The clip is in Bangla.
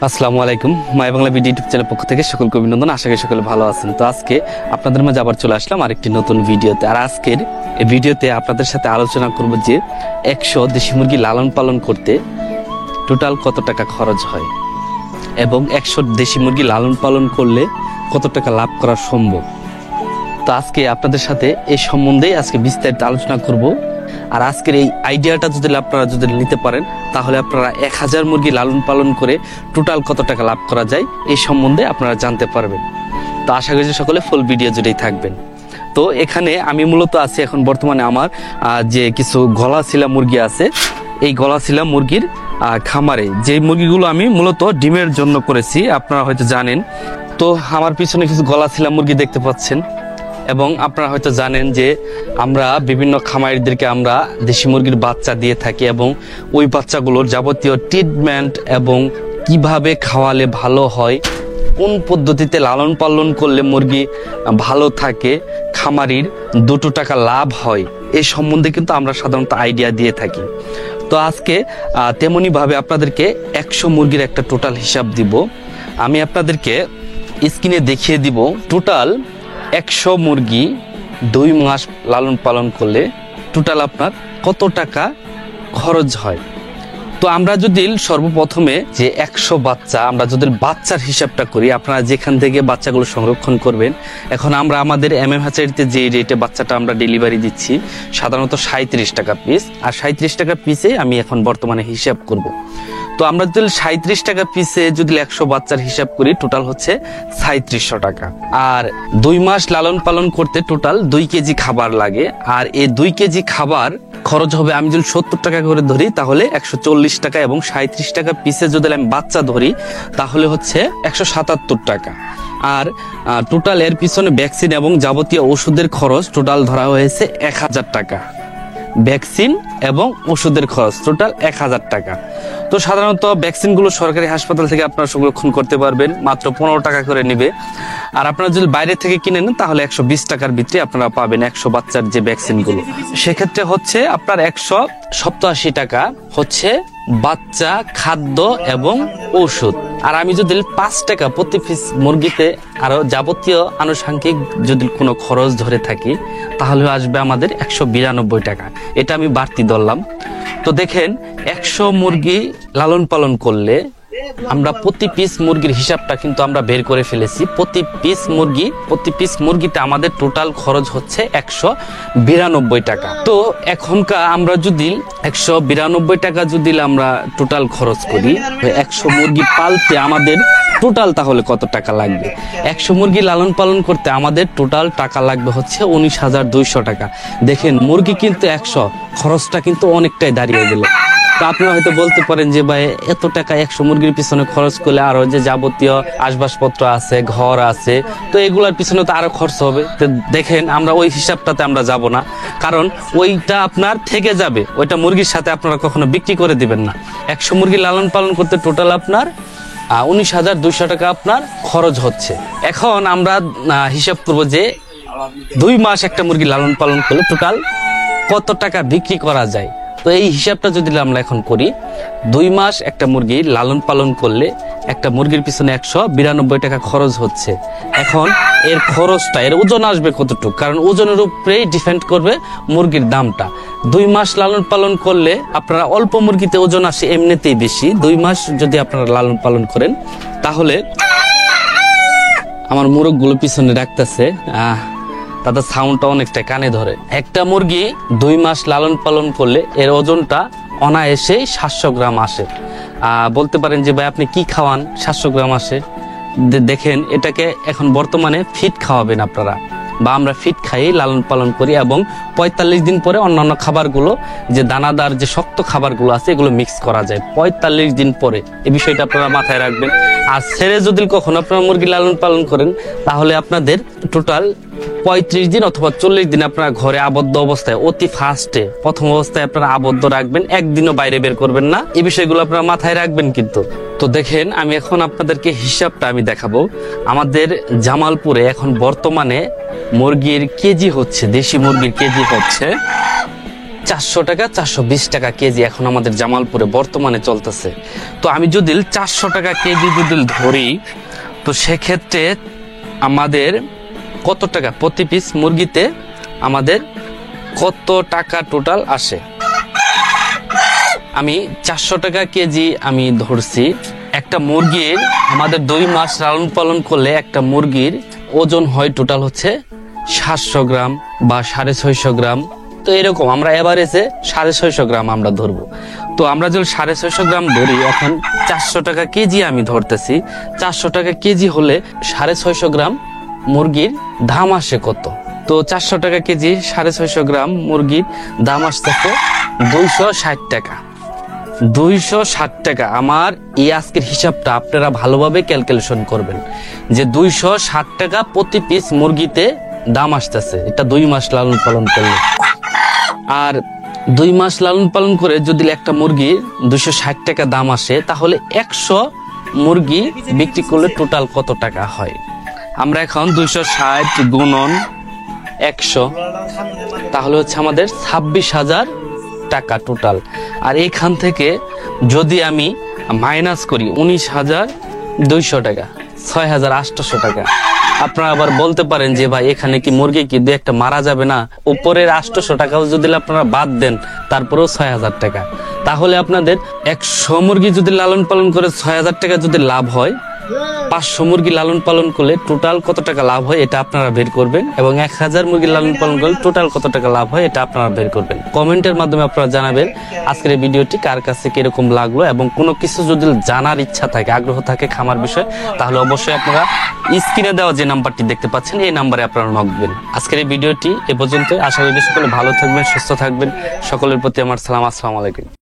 আসসালামু আলাইকুম। মাই বাংলা ভিডিও ইউটিউব চ্যানেল পক্ষ থেকে সকলকে অভিনন্দন। আশা করি সকলে ভালো আছেন। তো আজকে আপনাদের মাঝে আবার চলে আসলাম আরেকটি নতুন ভিডিওতে। আর আজকের এই ভিডিওতে আপনাদের সাথে আলোচনা করব যে 100 দেশি মুরগি লালন পালন করতে টোটাল কত টাকা খরচ হয় এবং 100 দেশি মুরগি লালন পালন করলে কত টাকা লাভ করা সম্ভব। তো আজকে আপনাদের সাথে এই সম্বন্ধেই আজকে বিস্তারিত আলোচনা করব। আর আজকের এই আইডিয়াটা আপনারা যদি নিতে পারেন তাহলে আপনারা 1000 মুরগি লালন পালন করে টোটাল কত টাকা লাভ করা যায় এই সম্বন্ধে আপনারা জানতে পারবেন। তো আশা করি সকলে ফুল ভিডিও জুড়েই থাকবেন। তো এখানে আমি মূলত আছি এখন বর্তমানে আমার যে কিছু গলাছিলা মুরগি আছে, এই গলাছিলা মুরগির খামারে। যে মুরগিগুলো আমি মূলত ডিমের জন্য করেছি আপনারা হয়তো জানেন। তো আমার পিছনে কিছু গলাছিলা মুরগি দেখতে পাচ্ছেন এবং আপনারা হয়তো জানেন যে আমরা বিভিন্ন খামারিদেরকে আমরা দেশি মুরগির বাচ্চা দিয়ে থাকি এবং ওই বাচ্চাগুলোর যাবতীয় ট্রিটমেন্ট এবং কিভাবে খাওয়ালে ভালো হয়, কোন পদ্ধতিতে লালন পালন করলে মুরগি ভালো থাকে, খামারির দুটো টাকা লাভ হয়, এই সম্বন্ধে কিন্তু আমরা সাধারণত আইডিয়া দিয়ে থাকি। তো আজকে তেমনিভাবে আপনাদেরকে 100 মুরগির একটা টোটাল হিসাব দিব। আমি আপনাদেরকে স্ক্রিনে দেখিয়ে দিব টোটাল 100 মুরগি 2 মাস লালন পালন করলে টোটাল আপনার কত টাকা খরচ হয়। তো আমরা যদি সর্বপ্রথমে যে 100 বাচ্চা, আমরা যদি বাচ্চার হিসাবটা করি, আপনারা যেখান থেকে বাচ্চাগুলো সংরক্ষণ করবেন, এখন আমরা আমাদের হ্যাচারিতে যে রেটে বাচ্চাটা আমরা ডেলিভারি দিচ্ছি সাধারণত 37 টাকা পিস। আর 37 টাকা পিসে আমি এখন বর্তমানে হিসাব করব। তো আমরা যদি 37 টাকা পিসে যদি 100 বাচ্চার হিসাব করি টোটাল হচ্ছে 3700 টাকা। আর 2 মাস লালন পালন করতে টোটাল 2 কেজি খাবার লাগে। আর এই 2 কেজি খাবার খরচ হবে, আমি যদি 70 টাকা করে ধরি তাহলে 140 টাকা, এবং 37 টাকা পিসে যদি আমি বাচ্চা ধরি তাহলে হচ্ছে 177 টাকা। আর টোটাল এর পিছনে ভ্যাকসিন এবং যাবতীয় ওষুধের খরচ টোটাল ধরা হয়েছে 1000 টাকা। ভ্যাকসিন এবং ওষুধের খরচ টোটাল 1000 টাকা। তো সাধারণত ভ্যাকসিনগুলো সরকারি হাসপাতাল থেকে আপনারা সংরক্ষণ করতে পারবেন, মাত্র 15 টাকা করে নেবে। আর আপনারা যদি বাইরে থেকে কিনে নেন তাহলে 120 টাকার ভিতরে আপনারা পাবেন 100 বাচ্চার যে ভ্যাকসিনগুলো। সেক্ষেত্রে হচ্ছে আপনার 187 টাকা হচ্ছে বাচ্চা, খাদ্য এবং ঔষধ। আর আমি যদি 5 টাকা প্রতি পিস মুরগিতে আরো যাবতীয় আনুষঙ্গিক যদি কোনো খরচ ধরে থাকি তাহলে আসবে আমাদের 192 টাকা। এটা আমি বাড়তি ধরলাম। তো দেখেন 100 মুরগি লালন পালন করলে আমরা প্রতি পিস মুরগির হিসাবটা কিন্তু আমরা বের করে ফেলেছি। প্রতি পিস মুরগিতে আমাদের টোটাল খরচ হচ্ছে 192 টাকা। তো এখনকার আমরা যদি 192 টাকা যদি আমরা টোটাল খরচ করি, 100 মুরগি পালতে আমাদের টোটাল তাহলে কত টাকা লাগবে? 100 মুরগি লালন পালন করতে আমাদের টোটাল টাকা লাগবে হচ্ছে 19,200 টাকা। দেখেন মুরগি কিন্তু 100, খরচটা কিন্তু অনেকটাই দাঁড়িয়ে গেল। তো আপনারা হয়তো বলতে পারেন যে ভাই এত টাকা 100 মুরগির পিছনে খরচ করলে আরো যে যাবতীয় আসবাবপত্র আছে, ঘর আছে, তো এগুলোর পিছনে তো আরো খরচ হবে। তো দেখেন আমরা ওই হিসাবটাতে আমরা যাব না, কারণ ওইটা আপনার থেকে যাবে, ওইটা মুরগির সাথে আপনারা কখনো বিক্রি করে দিবেন না। 100 মুরগি লালন পালন করতে টোটাল আপনার 19,200 টাকা আপনার খরচ হচ্ছে। এখন আমরা হিসাব করব যে 2 মাস একটা মুরগি লালন পালন করলে টোটাল কত টাকা বিক্রি করা যায়। তো এই হিসাবটা যদি আমরা এখন করি, 2 মাস একটা মুরগি লালন পালন করলে একটা মুরগির পিছনে 192 টাকা খরচ হচ্ছে। এখন এর খরচটা, এর ওজন আসবে কতটুকু, কারণ ওজনের উপরেই ডিপেন্ড করবে মুরগির দামটা। 2 মাস লালন পালন করলে আপনারা অল্প মুরগিতে ওজন আসে এমনিতেই বেশি। 2 মাস যদি আপনারা লালন পালন করেন তাহলে আমার মুরগগুলো পিছনে রাখতেছে, তাদের সাউন্ডটা অনেকটা কানে ধরে। একটা মুরগি 2 মাস লালন পালন করলে এর ওজনটা অনায়াসে 700 গ্রাম আসে। বলতে পারেন যে ভাই আপনি কি খাওয়ান 700 গ্রাম আসে? দেখেন এটাকে এখন বর্তমানে ফিট খাওয়াবেন আপনারা, বা আমরা ফিট খাই লালন পালন করি, এবং 45 দিন পরে অন্যান্য খাবারগুলো, যে দানাদার যে শক্ত খাবারগুলো আছে এগুলো মিক্স করা যায় 45 দিন পরে। এই বিষয়টা আপনারা মাথায় রাখবেন। আর ছেড়ে যদি কখনো আপনারা মুরগি লালন পালন করেন তাহলে আপনাদের টোটাল 35 দিন অথবা 40 দিন আপনারা ঘরে আবদ্ধ অবস্থায়, অতি ফাস্টে প্রথম অবস্থায় আপনারা আবদ্ধ রাখবেন, একদিনও বাইরে বের করবেন না। এই বিষয়গুলো আপনারা মাথায় রাখবেন কিন্তু। তো দেখেন আমি এখন আপনাদেরকে হিসাবটা আমি দেখাবো। আমাদের জামালপুরে এখন বর্তমানে মুরগির কেজি হচ্ছে, দেশি মুরগির কেজি হচ্ছে 400 টাকা 420 টাকা কেজি এখন আমাদের জামালপুরে বর্তমানে চলতেছে। তো আমি যদি 400 টাকা কেজি যদি ধরি, তো সেক্ষেত্রে আমাদের কত টাকা প্রতি পিস মুরগিতে আমাদের কত টাকা টোটাল আসে। আমি 400 টাকা কেজি আমি ধরছি। একটা মুরগির আমাদের 2 মাস লালন পালন করলে একটা মুরগির ওজন হয় টোটাল হচ্ছে 700 গ্রাম বা 650 গ্রাম। তো এরকম আমরা এভারেজে 650 গ্রাম আমরা ধরবো। তো আমরা যদি 650 গ্রাম ধরি, এখন 400 টাকা কেজি আমি ধরতেছি। 400 টাকা কেজি হলে 650 গ্রাম মুরগির দাম আসে কত? তো 400 টাকা কেজি 650 গ্রাম মুরগির দাম আসতেছে 260 টাকা। 260 টাকা। আমার এই আজকের হিসাবটা আপনারা ভালোভাবে ক্যালকুলেশন করবেন যে 260 টাকা প্রতি পিস মুরগিতে দাম আসতেছে, এটা 2 মাস লালন পালন করলে। আর 2 মাস লালন পালন করে যদি একটা মুরগির 260 টাকা দাম আসে, তাহলে 100 মুরগি বিক্রি করলে টোটাল কত টাকা হয়? আমরা এখন 260 গুণন 100, তাহলে হচ্ছে আমাদের 26,000 টাকা টোটাল। আর এখান থেকে যদি আমি মাইনাস করি 19,200 টাকা, 6,800 টাকা। আপনারা আবার বলতে পারেন যে ভাই এখানে কি মুরগি কি দু একটা মারা যাবে না? উপরের 800 টাকাও যদি আপনারা বাদ দেন, তারপরেও 6,000 টাকা। তাহলে আপনাদের 100 মুরগি যদি লালন পালন করে 6,000 টাকা যদি লাভ হয়, 500 মুরগি লালন পালন করলে টোটাল কত টাকা লাভ হয় এটা আপনারা বের করবেন, এবং 1000 মুরগি লালন পালন করলে টোটাল কত টাকা লাভ হয় এটা আপনারা বের করবেন। কমেন্টের মাধ্যমে আপনারা জানাবেন আজকের এই ভিডিওটি কার কাছে কিরকম লাগলো, এবং কোনো কিছু যদি জানার ইচ্ছা থাকে, আগ্রহ থাকে খামার বিষয়ে, তাহলে অবশ্যই আপনারা স্ক্রিনে দেওয়া যে নাম্বারটি দেখতে পাচ্ছেন এই নাম্বারে আপনারা নক দিবেন। আজকের এই ভিডিওটি এ পর্যন্ত। আশা করি সকলে ভালো থাকবেন, সুস্থ থাকবেন। সকলের প্রতি আমার সালাম। আসসালামু আলাইকুম।